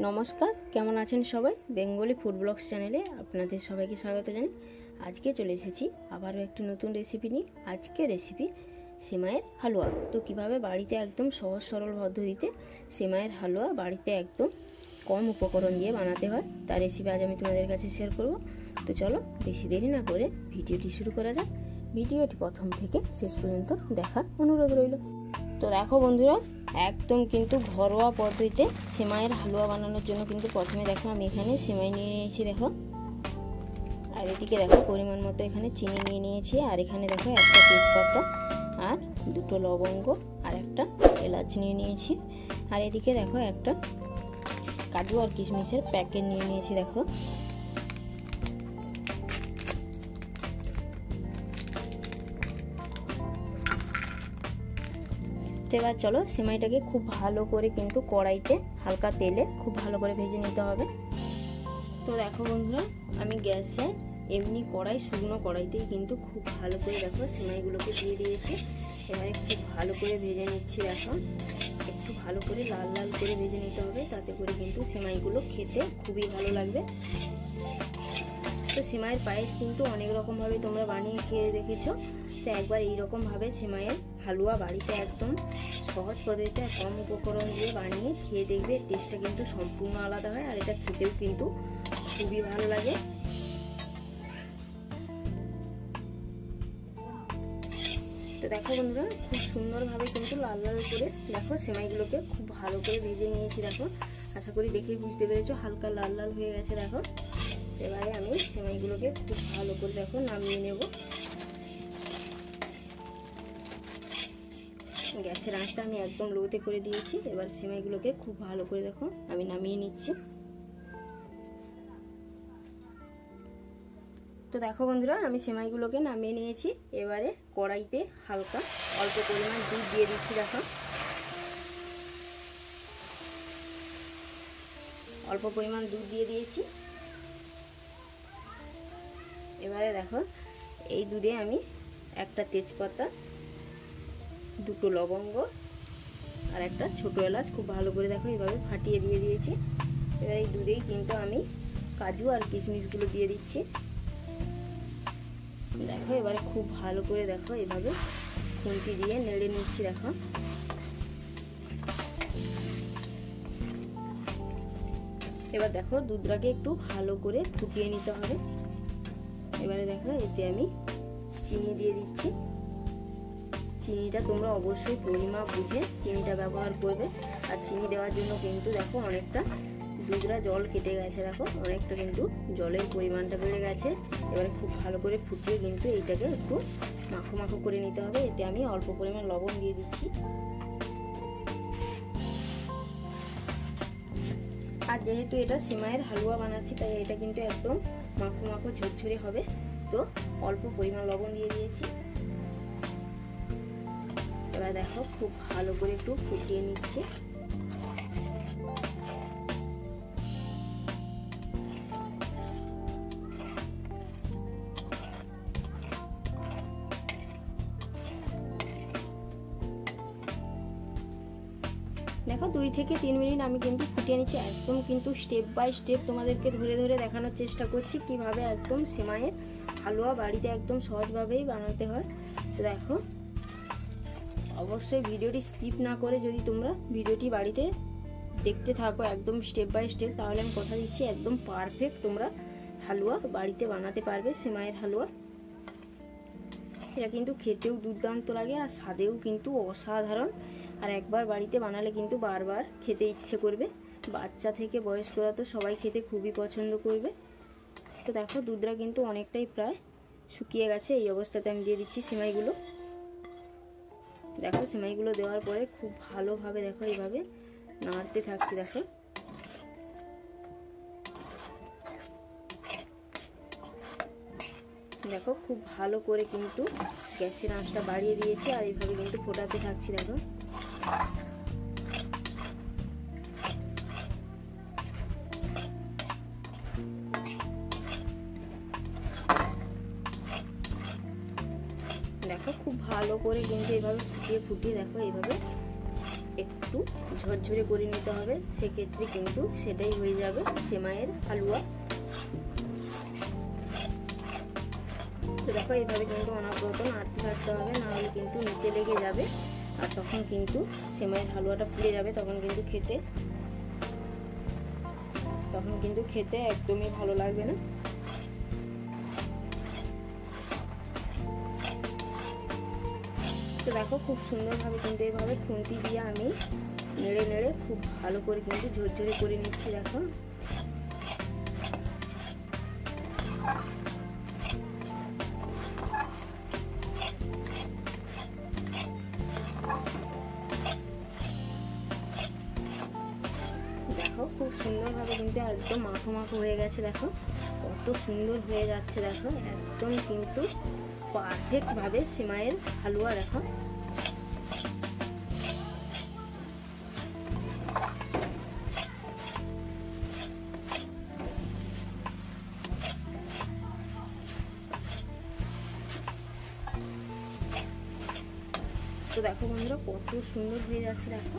নমস্কার, কেমন আছেন সবাই? বেঙ্গলি ফুড ব্লগস চ্যানেলে আপনাদের সবাইকে স্বাগত জানাই। আজকে চলে এসেছি আবারও একটি নতুন রেসিপি নিয়ে। আজকে রেসিপি সেমাইয়ের হালুয়া। তো কিভাবে বাড়িতে একদম সহজ সরল পদ্ধতিতে সেমাইয়ের হালুয়া বাড়িতে একদম কম উপকরণ দিয়ে বানাতে হয়, তার রেসিপি আজ আমি তোমাদের কাছে শেয়ার করব। তো চলো বেশি দেরি না করে ভিডিওটি শুরু করা যাক। ভিডিওটি প্রথম থেকে শেষ পর্যন্ত দেখার অনুরোধ রইল। তো দেখো বন্ধুরা, একদম কিন্তু ঘরোয়া পদ্ধতিতে সেমাইয়ের হালুয়া বানানোর জন্য কিন্তু প্রথমে দেখো আমি এখানে সেমাই নিয়ে নিয়েছি দেখো, আর এদিকে দেখো পরিমাণ মতো এখানে চিনি নিয়ে নিয়েছি, আর এখানে দেখো একটা তেজপাতা আর দুটো লবঙ্গ আর একটা এলাচ নিয়ে নিয়েছি, আর এদিকে দেখো একটা কাজু আর কিশমিশের প্যাকেট নিয়ে নিয়েছি দেখো। এবার চলো সেমাইটাকে খুব ভালো করে কিন্তু কড়াইতে হালকা তেলে খুব ভালো করে ভেজে নিতে হবে। তো দেখো বন্ধুরা, আমি গ্যাসে এমনি কড়াই শুকনো কড়াইতেই কিন্তু খুব ভালো করে দেখো সেমাইগুলোকে দিয়ে দিয়েছি। এবারে খুব ভালো করে ভেজে নিচ্ছি দেখো, একটু ভালো করে লাল লাল করে ভেজে নিতে হবে, তাতে করে কিন্তু সেমাইগুলো খেতে খুবই ভালো লাগবে। তো সেমাইয়ের পায়েস কিন্তু অনেক রকমভাবে তোমরা বানিয়ে খেয়ে দেখেছো, তো একবার এইরকমভাবে সেমাইয়ের হালুয়া বাড়িতে একদম সহজ পদ্ধতিতে কম উপকরণ দিয়ে বানিয়ে খেয়ে দেখবে, টেস্টটা কিন্তু সম্পূর্ণ আলাদা হয়, আর এটা খেতেও কিন্তু খুবই ভালো লাগে। তো দেখো বন্ধুরা, খুব সুন্দরভাবে কিন্তু লাল লাল করে দেখো সেমাইগুলোকে খুব ভালো করে ভেজে নিয়েছি দেখো। আশা করি দেখেই বুঝতে পেরেছো হালকা লাল লাল হয়ে গেছে দেখো। এবারে আমি সেমাইগুলোকে খুব ভালো করে দেখো নামিয়ে নেব। গ্যাসের আঁচটা আমি একদম লোতে করে দিয়েছি। এবার সেমাইগুলোকে খুব ভালো করে দেখো আমি নামিয়ে নিচ্ছি। তো দেখো বন্ধুরা, আমি সেমাইগুলোকে নামিয়ে নিয়েছি। এবারে কড়াইতে হালকা অল্প পরিমাণ দুধ দিয়ে দিচ্ছি দেখো। অল্প পরিমাণ দুধ দিয়ে দিয়েছি। এবারে দেখো এই দুধে আমি একটা তেজপাতা, দুটো লবঙ্গ আর একটা ছোট এলাচ খুব ভালো করে দেখো এইভাবে ফাটিয়ে দিয়ে দিয়েছি। এবার এই দুধেই কিন্তু আমি কাজু আর কিশমিশগুলো দিয়ে দিচ্ছি দেখো। এবারে খুব ভালো করে দেখো এইভাবে খুন্তি দিয়ে নেড়ে নিচ্ছি দেখো। এবার দেখো দুধটাকে একটু ভালো করে ফুটিয়ে নিতে হবে। এবারে দেখো এতে আমি চিনি দিয়ে দিচ্ছি। চিনিটা তোমরা অবশ্যই পরিমাপ বুঝে চিনিটা ব্যবহার করবে, আর চিনি দেওয়ার জন্য কিন্তু দেখো অনেকটা দুধটা জল কেটে গেছে দেখো, অনেকটা কিন্তু জলের পরিমাণটা বেড়ে গেছে। এবারে খুব ভালো করে ফুটিয়ে কিন্তু এইটাকে একটু মাখো মাখো করে নিতে হবে। এতে আমি অল্প পরিমাণ লবণ দিয়ে দিচ্ছি। আর যেহেতু এটা সেমাইয়ের হালুয়া বানাচ্ছি, তাই এটা কিন্তু একদম মাখো মাখো ঝরঝরে হবে, তো অল্প পরিমাণ লবণ দিয়ে দিয়েছি। এবার দেখো খুব ভালো করে একটু ফুটিয়ে নিচ্ছি। দেখো 2 থেকে 3 মিনিট আমি কিন্তু ফুটিয়ে নিচ্ছি। একদম কিন্তু স্টেপ বাই স্টেপ তোমাদেরকে ধরে ধরে দেখানোর চেষ্টা করছি কিভাবে একদম সেমাইয়ের হালুয়া বাড়িতে একদম সহজভাবেই বানাতে হয়। তো দেখো অবশ্যই ভিডিওটি স্কিপ না করে যদি তোমরা ভিডিওটি বাড়িতে দেখতে থাকো একদম স্টেপ বাই স্টেপ, তাহলে আমি কথা দিচ্ছি একদম পারফেক্ট তোমরা হালুয়া বাড়িতে বানাতে পারবে সেমাইয়ের হালুয়া। এটা কিন্তু খেতেও দুর্দান্ত লাগে আর স্বাদেও কিন্তু অসাধারণ, আর একবার বাড়িতে বানালে কিন্তু বারবার খেতে ইচ্ছে করবে। বাচ্চা থেকে বয়স্করা তো সবাই খেতে খুবই পছন্দ করবে। তো দেখো দুধটা কিন্তু অনেকটাই প্রায় শুকিয়ে গেছে। এই অবস্থাতে আমি দিয়ে দিচ্ছি সেমাইগুলো। দেখো সেমাইগুলো দেওয়ার পরে খুব ভালোভাবে দেখো এইভাবে নাড়তে থাকছি দেখো। দেখো খুব ভালো করে কিন্তু গ্যাসের আঁচটা বাড়িয়ে দিয়েছি, আর এইভাবে কিন্তু ফোটাতে থাকছি দেখো। দেখো খুব ভালো করে কিন্তু এইভাবে ফুটিয়ে ফুটিয়ে দেখো এইভাবে একটু ঝরঝরে করে নিতে হবে, সেক্ষেত্রে কিন্তু সেটাই হয়ে যাবে সেমাইয়ের হালুয়া। তো দেখো এইভাবে কিন্তু অনবরত নাড়তে থাকতে হবে, নাহলে কিন্তু নিচে লেগে যাবে আর তখন কিন্তু সেমাইয়ের হালুয়াটা পুড়ে যাবে, তখন কিন্তু খেতে একদমই ভালো লাগবে না। তো দেখো খুব সুন্দরভাবে কিন্তু এইভাবে খুন্তি দিয়ে আমি নেড়ে নেড়ে খুব ভালো করে কিন্তু ঝরঝরে করে নিচ্ছি। দেখো দেখো খুব সুন্দরভাবে কিন্তু একদম মাখো মাখো হয়ে গেছে। দেখো কত সুন্দর হয়ে যাচ্ছে, দেখো একদম কিন্তু পারফেক্ট ভাবে সেমাইয়ের হালুয়া। দেখো তো দেখো বন্ধুরা কত সুন্দর হয়ে যাচ্ছে। দেখো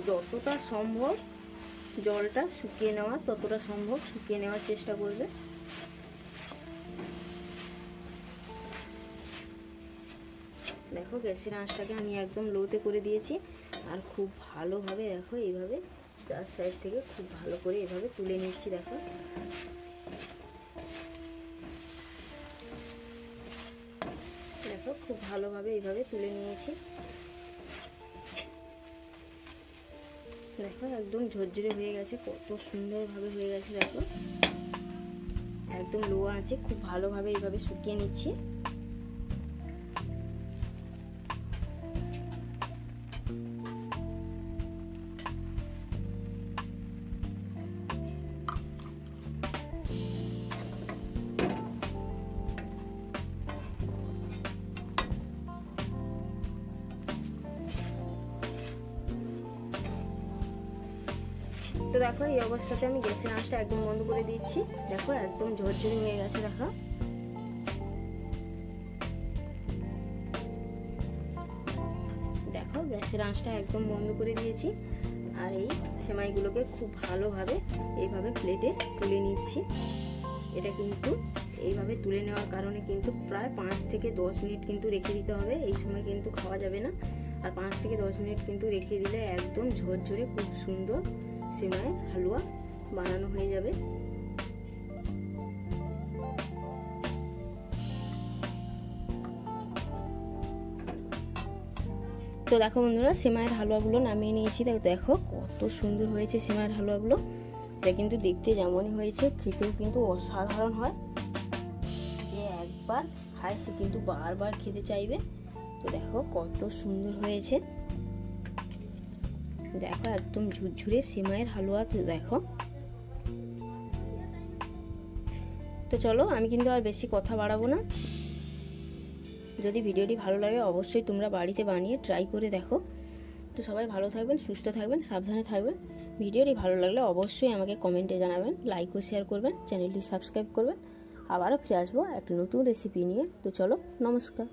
যতটা সম্ভব জলটা শুকিয়ে নেওয়া, ততটা সম্ভব শুকিয়ে নেওয়ার চেষ্টা করবে। দেখো গ্যাসের আঁচটাকে আমি একদম লোতে করে দিয়েছি আর খুব ভালোভাবে দেখো এইভাবে চার সাইড থেকে খুব ভালো করে এভাবে তুলে নিচ্ছি। দেখো দেখো খুব ভালোভাবে এইভাবে তুলে নিয়েছি। দেখো একদম ঝরঝরে হয়ে গেছে, কত সুন্দরভাবে হয়ে গেছে। দেখো একদম লো আঁচে খুব ভালোভাবে এইভাবে শুকিয়ে নিচ্ছি। তো দেখো এই অবস্থাতে আমি গ্যাসের আঁচটা একদম বন্ধ করে দিচ্ছি। দেখো একদম ঝরঝরে হয়ে গেছে। দেখো দেখো গ্যাসের আঁচটা একদম বন্ধ করে দিয়েছি আর এই সেমাইগুলোকে খুব ভালোভাবে এইভাবে প্লেটে তুলে নিচ্ছি। এটা কিন্তু এইভাবে তুলে নেওয়ার কারণে কিন্তু প্রায় 5 থেকে 10 মিনিট কিন্তু রেখে দিতে হবে। এই সময় কিন্তু খাওয়া যাবে না, আর 5 থেকে 10 মিনিট কিন্তু রেখে দিলে একদম ঝরঝরে খুব সুন্দর সেমাইয়ের হালুয়া বানানো হয়ে যাবে। তো দেখো বন্ধুরা সেমাইয়ের হালুয়াগুলো নামিয়ে নিয়েছি। দেখো কত সুন্দর হয়েছে সেমাইয়ের হালুয়াগুলো। এটা কিন্তু দেখতে যেমনই হয়েছে খেতেও কিন্তু অসাধারণ হয়। যে একবার খায় সে কিন্তু বারবার খেতে চাইবে। তো দেখো কত সুন্দর হয়েছে, দেখো একদম ঝুরঝুরে সেমাইয়ের হালুয়া। তো দেখো তো চলো আমি কিন্তু আর বেশি কথা বাড়াবো না। যদি ভিডিওটি ভালো লাগে অবশ্যই তোমরা বাড়িতে বানিয়ে ট্রাই করে দেখো। তো সবাই ভালো থাকবেন, সুস্থ থাকবেন, সাবধানে থাকবেন। ভিডিওটি ভালো লাগলে অবশ্যই আমাকে কমেন্টে জানাবেন, লাইক ও শেয়ার করবেন, চ্যানেলটি সাবস্ক্রাইব করবেন। আবারও ফিরে আসবো একটা নতুন রেসিপি নিয়ে। তো চলো, নমস্কার।